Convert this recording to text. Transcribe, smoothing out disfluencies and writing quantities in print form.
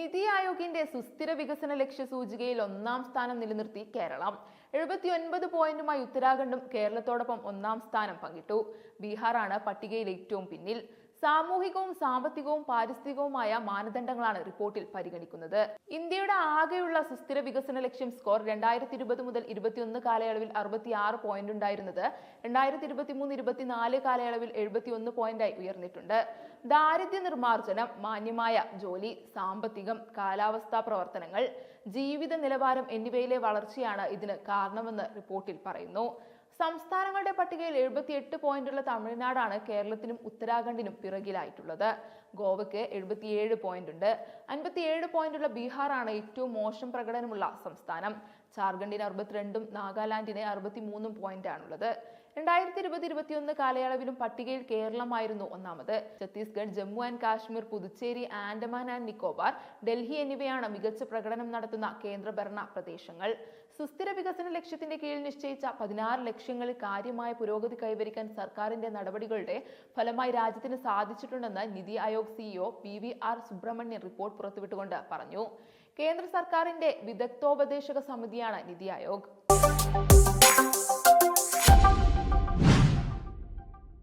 നിതി ആയോഗിന്റെ സുസ്ഥിര വികസന ലക്ഷ്യ സൂചികയിൽ ഒന്നാം സ്ഥാനം നിലനിർത്തി കേരളം. 79 പോയിന്റുമായി ഉത്തരാഖണ്ഡും കേരളത്തോടൊപ്പം ഒന്നാം സ്ഥാനം പങ്കിട്ടു. ബീഹാറാണ് പട്ടികയിൽ ഏറ്റവും പിന്നിൽ. സാമൂഹികവും സാമ്പത്തികവും പാരിസ്ഥിതികവുമായ മാനദണ്ഡങ്ങളാണ് റിപ്പോർട്ടിൽ പരിഗണിക്കുന്നത്. ഇന്ത്യയുടെ ആകെയുള്ള സുസ്ഥിര വികസന ലക്ഷ്യം സ്കോർ 2020 മുതൽ 21 കാലയളവിൽ 66 പോയിന്റ് ഉണ്ടായിരുന്നത് 2023-24 കാലയളവിൽ 71 പോയിന്റായി ഉയർന്നിട്ടുണ്ട്. ദാരിദ്ര്യ നിർമ്മാർജ്ജനം, മാന്യമായ ജോലി, സാമ്പത്തികം, കാലാവസ്ഥാ പ്രവർത്തനങ്ങൾ, ജീവിത നിലവാരം എന്നിവയിലെ വളർച്ചയാണ് ഇതിന് കാരണമെന്ന് റിപ്പോർട്ടിൽ പറയുന്നു. സംസ്ഥാനങ്ങളുടെ പട്ടികയിൽ 78 പോയിന്റുള്ള തമിഴ്നാടാണ് കേരളത്തിനും ഉത്തരാഖണ്ഡിനും പിറകിലായിട്ടുള്ളത്. ഗോവയ്ക്ക് 77 പോയിന്റ് ഉണ്ട്. 57 പോയിന്റുള്ള ബീഹാറാണ് ഏറ്റവും മോശം പ്രകടനമുള്ള സംസ്ഥാനം. ജാർഖണ്ഡിന് 62ഉം നാഗാലാൻഡിന് 63 പോയിന്റാണുള്ളത്. 2020-21 കാലയളവിലും പട്ടികയിൽ കേരളമായിരുന്നു ഒന്നാമത്. ഛത്തീസ്ഗഡ്, ജമ്മു ആൻഡ് കാശ്മീർ, പുതുച്ചേരി, ആൻഡമാൻ ആൻഡ് നിക്കോബാർ, ഡൽഹി എന്നിവയാണ് മികച്ച പ്രകടനം നടത്തുന്ന കേന്ദ്രഭരണ പ്രദേശങ്ങൾ. സുസ്ഥിര വികസന ലക്ഷ്യത്തിന്റെ കീഴിൽ നിശ്ചയിച്ച 16 ലക്ഷ്യങ്ങളിൽ കാര്യമായ പുരോഗതി കൈവരിക്കാൻ സർക്കാരിന്റെ നടപടികളുടെ ഫലമായി രാജ്യത്തിന് സാധിച്ചിട്ടുണ്ടെന്ന് NITI Aayog CEO PVR Subrahmanyam report പുറത്തുവിട്ടുകൊണ്ട് പറഞ്ഞു. കേന്ദ്ര സർക്കാരിന്റെ വിദഗ്ധോപദേശക സമിതിയാണ് നിതി ആയോഗ്.